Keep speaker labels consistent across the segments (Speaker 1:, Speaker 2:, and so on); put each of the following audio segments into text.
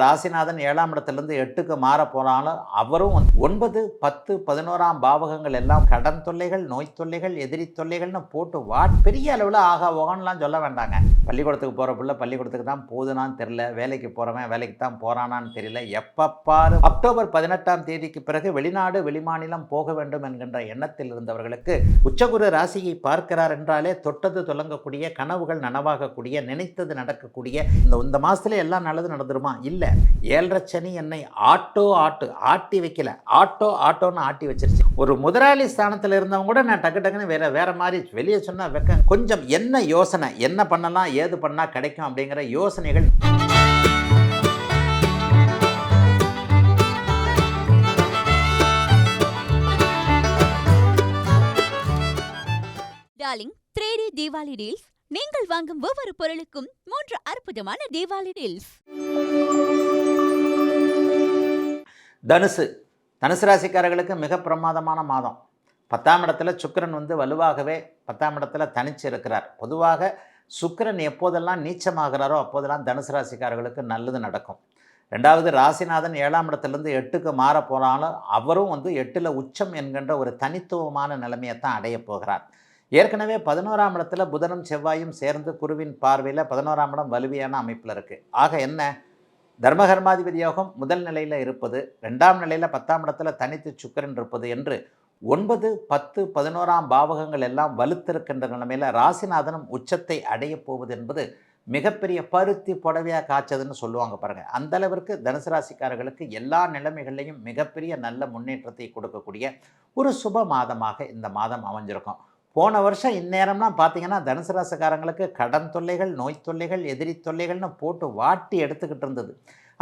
Speaker 1: ராசிநாதன் 7ஆம் இடத்திலிருந்து 8க்கு மாற போனாலும் அவரும் 9, 10, 11ஆம் பாவகங்கள் எல்லாம் கடன் தொல்லைகள், நோய் தொல்லைகள், எதிரி தொல்லைகள்னு போட்டு பெரிய அளவில் ஆகா ஓகன்லாம் சொல்ல வேண்டாங்க. பள்ளிக்கூடத்துக்கு போகிற பிள்ளை பள்ளிக்கூடத்துக்கு தான் போகுதுனான்னு தெரியல, வேலைக்கு போகிறவன் வேலைக்கு தான் போகிறானான்னு தெரியல. எப்பப்பாரு அக்டோபர் 18ஆம் தேதிக்கு பிறகு வெளிநாடு வெளிமாநிலம் போக வேண்டும் என்கின்ற எண்ணத்தில் இருந்தவர்களுக்கு உச்சகுரு ராசியை பார்க்கிறார் என்றாலே தொட்டது தொடங்கக்கூடிய, கனவுகள் நனவாகக்கூடிய, நினைத்தது நடக்கக்கூடிய இந்த மாதத்துல எல்லாம் நல்லது நடந்துருமா? இல்லை. 7.5 சனி என்னை ஆட்டி வைக்கல, ஆட்டோன்னு ஆட்டி வச்சிருச்சு. ஒரு முதலாளி ஸ்தானத்தில் இருந்தவங்க கூட நான் டக்குன்னு வேற மாதிரி வெளியே சொன்னா வைக்க கொஞ்சம் என்ன யோசனை, என்ன பண்ணலாம், ஏது பண்ணா கிடைக்கும் அப்படிங்கிற யோசனைகள்.
Speaker 2: Darling 3D Deepavali deals. நீங்கள் வாங்கும் ஒவ்வொரு பொருளுக்கும் 3 அற்புதமான தீபாவளி டீல்ஸ்.
Speaker 1: தனுசு ராசிக்காரர்களுக்கு மிக பிரமாதமான மாதம். 10ஆம் இடத்துல சுக்கிரன் வலுவாகவே 10ஆம் இடத்துல தனிச்சு இருக்கிறார். பொதுவாக சுக்கிரன் எப்போதெல்லாம் நீச்சமாகிறாரோ அப்போதெல்லாம் தனுசு ராசிக்காரர்களுக்கு நல்லது நடக்கும். 2வது ராசிநாதன் 7ஆம் இடத்துலேருந்து 8க்கு மாற போனாலும் அவரும் 8ல் உச்சம் என்கின்ற ஒரு தனித்துவமான நிலைமையை தான் அடைய போகிறார். ஏற்கனவே 11ஆம் இடத்துல புதனும் செவ்வாயும் சேர்ந்து குருவின் பார்வையில் 11ஆம் இடம் வலுவையான அமைப்பில் இருக்குது. ஆக என்ன, தர்மகர்மாதிபதி யோகம் முதல் நிலையில் இருப்பது, 2ஆம் நிலையில் 10ஆம் இடத்துல தனித்து சுக்கிரன் இருப்பது என்று 9, 10, 11ஆம் பாவகங்கள் எல்லாம் வலுத்திருக்கின்ற நிலைமையில் ராசிநாதனும் உச்சத்தை அடைய போவது என்பது மிகப்பெரிய பருத்தி புடவையாக காய்ச்சதுன்னு சொல்லுவாங்க பாருங்கள். அந்த அளவிற்கு தனுசு ராசிக்காரர்களுக்கு எல்லா நிலைமைகள்லையும் மிகப்பெரிய நல்ல முன்னேற்றத்தை கொடுக்கக்கூடிய ஒரு சுப மாதமாக இந்த மாதம் அமைஞ்சிருக்கும். போன வருஷம் இந்நேரம்லாம் பார்த்தீங்கன்னா தனுசு ராசிக்காரங்களுக்கு கடன் தொல்லைகள், நோய் தொல்லைகள், எதிரி தொல்லைகள்னு போட்டு வாட்டி எடுத்துக்கிட்டு இருந்தது.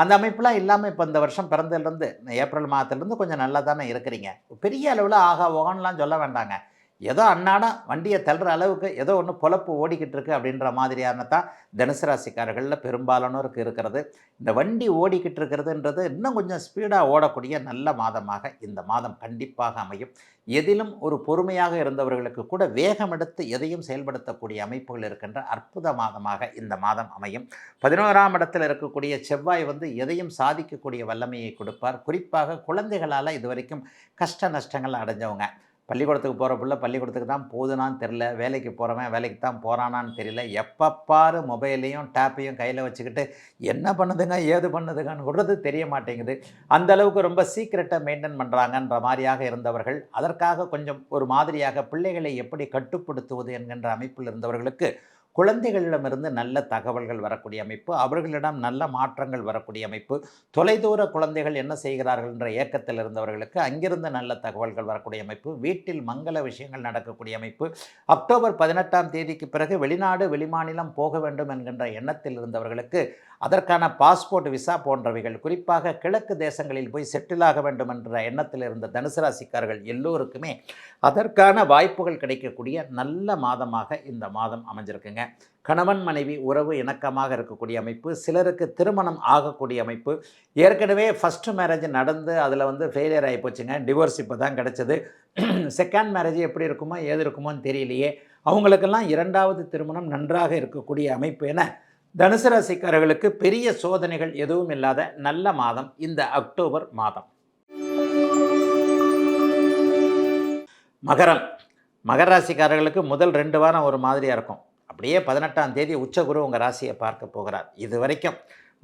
Speaker 1: அந்த அமைப்பெலாம் இல்லாமல் இப்போ இந்த வருஷம் பிறந்ததுலேருந்து ஏப்ரல் மாதத்துலேருந்து கொஞ்சம் நல்லா தானே இருக்கிறீங்க. பெரிய அளவில் ஆகா ஓகன்லாம் சொல்ல வேண்டாங்க. ஏதோ அன்னாடம் வண்டியை தள்ளுற அளவுக்கு ஏதோ ஒன்று பொழப்பு ஓடிக்கிட்டு இருக்குது அப்படின்ற மாதிரியான தான் தனுசு ராசிக்காரர்களில் பெரும்பாலானோருக்கு இருக்கிறது. இந்த வண்டி ஓடிக்கிட்டு இருக்கிறதுன்றது இன்னும் கொஞ்சம் ஸ்பீடாக ஓடக்கூடிய நல்ல மாதமாக இந்த மாதம் கண்டிப்பாக அமையும். எதிலும் ஒரு பொறுமையாக இருந்தவர்களுக்கு கூட வேகம் எடுத்து எதையும் செயல்படுத்தக்கூடிய அமைப்புகள் இருக்கின்ற அற்புத மாதமாக இந்த மாதம் அமையும். 11ஆம் இடத்தில் இருக்கக்கூடிய செவ்வாய் எதையும் சாதிக்கக்கூடிய வல்லமையை கொடுப்பார். குறிப்பாக குழந்தைகளால் இதுவரைக்கும் கஷ்ட நஷ்டங்கள் அடைஞ்சவங்க, பள்ளிக்கூடத்துக்கு போகிற பிள்ளை பள்ளிக்கூடத்துக்கு தான் போகுதுனான்னு தெரில, வேலைக்கு போகிறவன் வேலைக்கு தான் போகிறானான்னு தெரியல, எப்பப்பாரு மொபைலையும் டேப்பையும் கையில் வச்சுக்கிட்டு என்ன பண்ணுதுங்க ஏது பண்ணுதுங்கன்னு கூடது தெரிய மாட்டேங்குது. அந்தளவுக்கு ரொம்ப சீக்கிரட்டை மெயின்டைன் பண்ணுறாங்கன்ற மாதிரியாக இருந்தவர்கள், அதற்காக கொஞ்சம் ஒரு மாதிரியாக பிள்ளைகளை எப்படி கட்டுப்படுத்துவது என்கின்ற அமைப்பில் இருந்தவர்களுக்கு குழந்தைகளிடமிருந்து நல்ல தகவல்கள் வரக்கூடிய அமைப்பு, அவர்களிடம் நல்ல மாற்றங்கள் வரக்கூடிய அமைப்பு, தொலைதூர குழந்தைகள் என்ன செய்கிறார்கள் என்ற ஏக்கத்தில் இருந்தவர்களுக்கு அங்கிருந்து நல்ல தகவல்கள் வரக்கூடிய அமைப்பு, வீட்டில் மங்கள விஷயங்கள் நடக்கக்கூடிய அமைப்பு, அக்டோபர் 18ஆம் தேதிக்கு பிறகு வெளிநாடு வெளிமாநிலம் போக வேண்டும் என்கின்ற எண்ணத்தில் இருந்தவர்களுக்கு அதற்கான பாஸ்போர்ட், விசா போன்றவைகள், குறிப்பாக கிழக்கு தேசங்களில் போய் செட்டில் ஆக வேண்டும் என்ற எண்ணத்தில் இருந்த தனுசு ராசிக்காரர்கள் எல்லோருக்குமே அதற்கான வாய்ப்புகள் கிடைக்கக்கூடிய நல்ல மாதமாக இந்த மாதம் அமைஞ்சிருக்குங்க. கணவன் மனைவி உறவு இணக்கமாக இருக்கக்கூடிய அமைப்பு, சிலருக்கு திருமணம் ஆகக்கூடிய அமைப்பு. ஏற்கனவே ஃபஸ்ட்டு மேரேஜ் நடந்து அதில் ஃபெயிலியர் ஆகி போச்சுங்க, டிவோர்ஸ் இப்போ தான் கிடச்சிது. செகண்ட் மேரேஜ் எப்படி இருக்குமோ ஏது இருக்குமோன்னு தெரியலையே, அவங்களுக்கெல்லாம் 2வது திருமணம் நன்றாக இருக்கக்கூடிய அமைப்பு என தனுசு ராசிக்காரர்களுக்கு பெரிய சோதனைகள் எதுவும் இல்லாத நல்ல மாதம் இந்த அக்டோபர் மாதம். மகர ராசிக்காரர்களுக்கு முதல் 2 வாரம் ஒரு மாதிரியாக இருக்கும். அப்படியே 18ஆம் தேதி உச்சகுரு உங்கள் ராசியை பார்க்க போகிறார். இது வரைக்கும்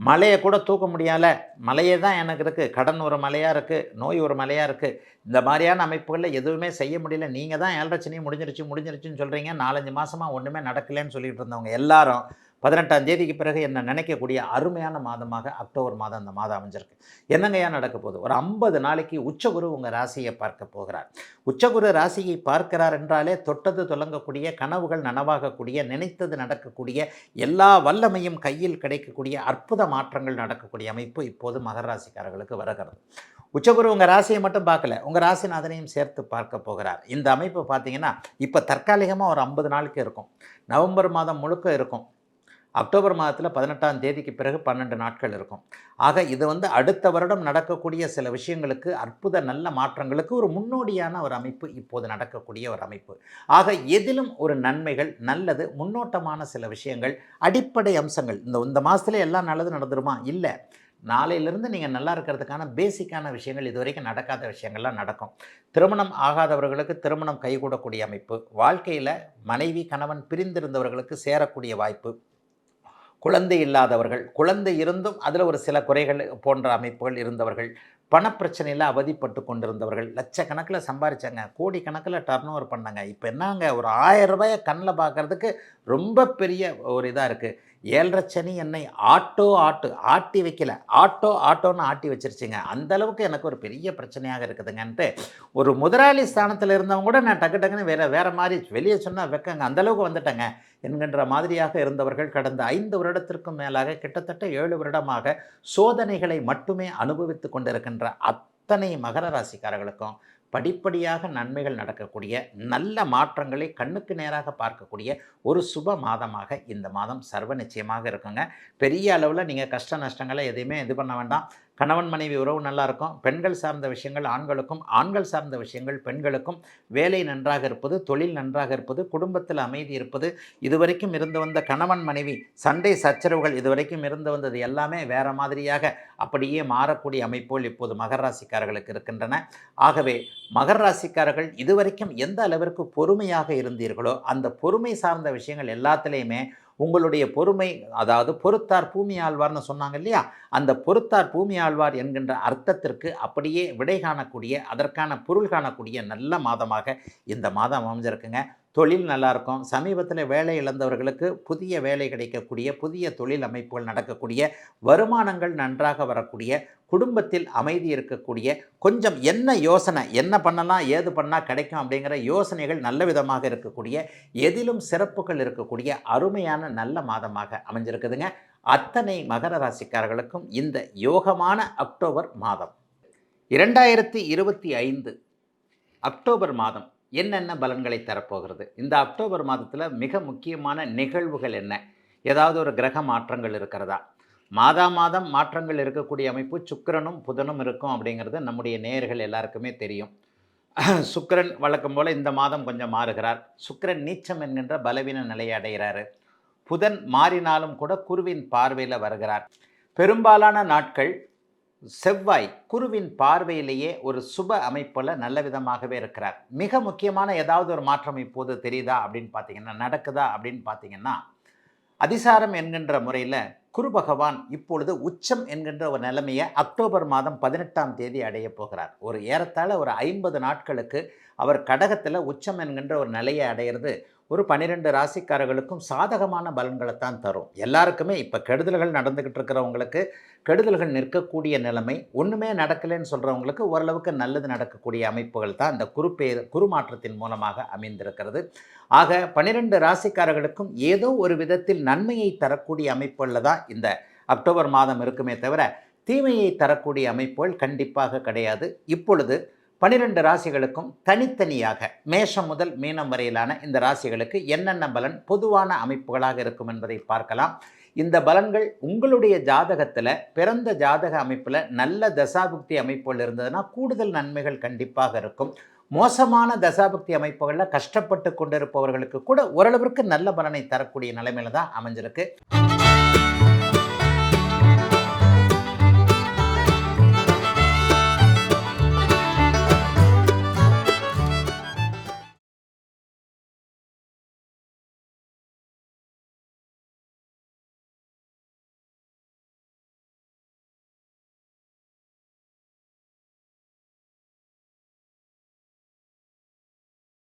Speaker 1: மலையை கூட தூக்க முடியலை, மலையே தான் எனக்கு இருக்குது, கடன் ஒரு மலையாக இருக்குது, நோய் ஒரு மலையாக இருக்குது, இந்த மாதிரியான அமைப்புகளில் எதுவுமே செய்ய முடியல, நீங்கள் தான் 7.5 சனி முடிஞ்சிருச்சுன்னு சொல்கிறீங்க, 4-5 மாதமாக ஒன்றுமே நடக்கலைன்னு சொல்லிட்டு இருந்தவங்க எல்லாரும் 18ஆம் தேதிக்கு பிறகு என்ன நினைக்கக்கூடிய அருமையான மாதமாக அக்டோபர் மாதம் இந்த மாதம் அமைஞ்சிருக்கு. என்னங்கய்யா நடக்க போகுது? ஒரு 50 நாளைக்கு உச்சகுரு உங்கள் ராசியை பார்க்க போகிறார். உச்சகுரு ராசியை பார்க்கிறார் என்றாலே தொட்டது தொடங்கக்கூடிய, கனவுகள் நனவாகக்கூடிய, நினைத்தது நடக்கக்கூடிய, எல்லா வல்லமையும் கையில் கிடைக்கக்கூடிய அற்புத மாற்றங்கள் நடக்கக்கூடிய அமைப்பு இப்போது மகர ராசிக்காரர்களுக்கு வருகிறது. உச்சகுரு உங்கள் ராசியை மட்டும் பார்க்கல, உங்கள் ராசிநாதனையும் சேர்த்து பார்க்க போகிறார். இந்த அமைப்பு பார்த்தீங்கன்னா இப்போ தற்காலிகமாக ஒரு 50 நாளுக்கு இருக்கும், நவம்பர் மாதம் முழுக்க இருக்கும், அக்டோபர் மாதத்தில் 18ஆம் தேதிக்கு பிறகு 12 நாட்கள் இருக்கும். ஆக இது அடுத்த வருடம் நடக்கக்கூடிய சில விஷயங்களுக்கு, அற்புத நல்ல மாற்றங்களுக்கு ஒரு முன்னோடியான ஒரு அமைப்பு இப்போது நடக்கக்கூடிய ஒரு அமைப்பு. ஆக எதிலும் ஒரு நன்மைகள், நல்லது, முன்னோட்டமான சில விஷயங்கள், அடிப்படை அம்சங்கள். இந்த மாதத்துல எல்லாம் நல்லது நடந்துருமா? இல்லை. நாளையிலிருந்து நீங்கள் நல்லா இருக்கிறதுக்கான பேசிக்கான விஷயங்கள் இதுவரைக்கும் நடக்காத விஷயங்கள்லாம் நடக்கும். திருமணம் ஆகாதவர்களுக்கு திருமணம் கைகூடக்கூடிய அமைப்பு, வாழ்க்கையில் மனைவி கணவன் பிரிந்திருந்தவர்களுக்கு சேரக்கூடிய வாய்ப்பு, குழந்தை இல்லாதவர்கள், குழந்தை இருந்தும் அதில் ஒரு சில குறைகள் போன்ற அமைப்புகள் இருந்தவர்கள், பணப்பிரச்சனையில் அவதிப்பட்டு கொண்டிருந்தவர்கள், லட்சக்கணக்கில் சம்பாரிச்சாங்க, கோடிக்கணக்கில் டர்ன் ஓவர் பண்ணாங்க. இப்போ என்னங்க ஒரு 1000 ரூபாயை கண்ணில் பார்க்கறதுக்கு ரொம்ப பெரிய ஒரு இதாக இருக்குது. 7.5 சனி என்னை ஆட்டி வைக்கல, ஆட்டோன்னு ஆட்டி வச்சிருச்சுங்க. அந்தளவுக்கு எனக்கு ஒரு பெரிய பிரச்சனையாக இருக்குதுங்கன்ட்டு ஒரு முதலாளி ஸ்தானத்தில் இருந்தவங்க கூட நான் டக்குன்னு வேறு மாதிரி வெளியே சொன்னால் வைக்கங்க, அந்தளவுக்கு வந்துட்டேங்க என்கின்ற மாதிரியாக இருந்தவர்கள் கடந்த 5 வருடத்திற்கும் மேலாக கிட்டத்தட்ட 7 வருடமாக சோதனைகளை மட்டுமே அனுபவித்து கொண்டிருக்கின்ற அத்தனை மகர ராசிக்காரர்களுக்கும் படிப்படியாக நன்மைகள் நடக்கக்கூடிய நல்ல மாற்றங்களை கண்ணுக்கு நேராக பார்க்கக்கூடிய ஒரு சுப மாதமாக இந்த மாதம் சர்வ நிச்சயமாக இருக்குங்க. பெரிய அளவில் நீங்கள் கஷ்ட நஷ்டங்களை எதையுமே இது பண்ண வேண்டாம். கணவன் மனைவி உறவு நல்லாயிருக்கும். பெண்கள் சார்ந்த விஷயங்கள் ஆண்களுக்கும், ஆண்கள் சார்ந்த விஷயங்கள் பெண்களுக்கும், வேலை நன்றாக இருப்பது, தொழில் நன்றாக இருப்பது, குடும்பத்தில் அமைதி இருப்பது, இதுவரைக்கும் இருந்து வந்த கணவன் மனைவி சண்டை சச்சரவுகள் இதுவரைக்கும் இருந்து வந்தது எல்லாமே வேறு மாதிரியாக அப்படியே மாறக்கூடிய அமைப்புகள் இப்போது மகர ராசிக்காரர்களுக்கு இருக்கின்றன. ஆகவே மகர ராசிக்காரர்கள் இதுவரைக்கும் எந்த அளவிற்கு பொறுமையாக இருந்தீர்களோ அந்த பொறுமை சார்ந்த விஷயங்கள் எல்லாத்துலேயுமே உங்களுடைய பொறுமை, அதாவது பொறுத்தார் பூமி ஆழ்வார்னு சொன்னாங்க இல்லையா, அந்த பொறுத்தார் பூமி ஆழ்வார் என்கின்ற அர்த்தத்திற்கு அப்படியே விடை காணக்கூடிய, அதற்கான பொருள் காணக்கூடிய நல்ல மாதமாக இந்த மாதம் அமைஞ்சிருக்குங்க. தொழில் நல்லாயிருக்கும். சமீபத்தில் வேலை இழந்தவர்களுக்கு புதிய வேலை கிடைக்கக்கூடிய, புதிய தொழில் அமைப்புகள் நடக்கக்கூடிய, வருமானங்கள் நன்றாக வரக்கூடிய, குடும்பத்தில் அமைதி இருக்கக்கூடிய, கொஞ்சம் என்ன யோசனை, என்ன பண்ணலாம் ஏது பண்ணால் கிடைக்கும் அப்படிங்கிற யோசனைகள் நல்ல விதமாக இருக்கக்கூடிய, எதிலும் சிறப்புகள் இருக்கக்கூடிய அருமையான நல்ல மாதமாக அமைஞ்சிருக்குதுங்க. அத்தனை மகர ராசிக்காரர்களுக்கும் இந்த யோகமான அக்டோபர் மாதம் 2025 அக்டோபர் மாதம் என்னென்ன பலன்களை தரப்போகிறது? இந்த அக்டோபர் மாதத்தில் மிக முக்கியமான நிகழ்வுகள் என்ன? ஏதாவது ஒரு கிரக மாற்றங்கள் இருக்கிறதா? மாதம் மாற்றங்கள் இருக்கக்கூடிய அமைப்பு சுக்கிரனும் புதனும் இருக்கும் அப்படிங்கிறது நம்முடைய நேயர்கள் எல்லாருக்குமே தெரியும். சுக்கிரன் வழக்கம் போல் இந்த மாதம் கொஞ்சம் மாறுகிறார். சுக்கிரன் நீச்சம் என்கின்ற பலவீன நிலையை அடைகிறாரு. புதன் மாறினாலும் கூட குருவின் பார்வையில் வருகிறார். பெரும்பாலான நாட்கள் செவ்வாய் குருவின் பார்வையிலேயே ஒரு சுப அமைப்பில் நல்ல விதமாகவே இருக்கிறார். மிக முக்கியமான ஏதாவது ஒரு மாற்றம் இப்போது தெரியுதா அப்படின்னு பார்த்தீங்கன்னா, நடக்குதா அப்படின்னு பார்த்தீங்கன்னா, அதிசாரம் என்கின்ற முறையில் குரு பகவான் இப்பொழுது உச்சம் என்கின்ற ஒரு நிலைமையை அக்டோபர் மாதம் 18ஆம் தேதி அடைய போகிறார். ஒரு ஏறத்தாழ ஒரு 50 நாட்களுக்கு அவர் கடகத்தில் உச்சம் என்கின்ற ஒரு நிலையை அடையிறது ஒரு 12 ராசிக்காரர்களுக்கும் சாதகமான பலன்களைத்தான் தரும். எல்லாருக்குமே இப்போ கெடுதல்கள் நடந்துக்கிட்டு இருக்கிறவங்களுக்கு கெடுதல்கள் நிற்கக்கூடிய நிலைமை, ஒன்றுமே நடக்கலைன்னு சொல்கிறவங்களுக்கு ஓரளவுக்கு நல்லது நடக்கக்கூடிய அமைப்புகள் தான் இந்த குரு மாற்றத்தின் மூலமாக அமைந்திருக்கிறது. ஆக 12 ராசிக்காரர்களுக்கும் ஏதோ ஒரு விதத்தில் நன்மையை தரக்கூடிய அமைப்புகளில் தான் இந்த அக்டோபர் மாதம் இருக்குமே தவிர தீமையை தரக்கூடிய அமைப்புகள் கண்டிப்பாக கிடையாது. இப்பொழுது 12 ராசிகளுக்கும் தனித்தனியாக மேஷம் முதல் மீனம் வரையிலான இந்த ராசிகளுக்கு என்னென்ன பலன் பொதுவான அமைப்புகளாக இருக்கும் என்பதை பார்க்கலாம். இந்த பலன்கள் உங்களுடைய ஜாதகத்தில் பிறந்த ஜாதக அமைப்பில் நல்ல தசாபுக்தி அமைப்புகள் இருந்ததுன்னா கூடுதல் நன்மைகள் கண்டிப்பாக இருக்கும். மோசமான தசாபுக்தி அமைப்புகளில் கஷ்டப்பட்டு கொண்டிருப்பவர்களுக்கு கூட ஓரளவிற்கு நல்ல பலனை தரக்கூடிய நிலைமையில தான் அமைஞ்சிருக்கு.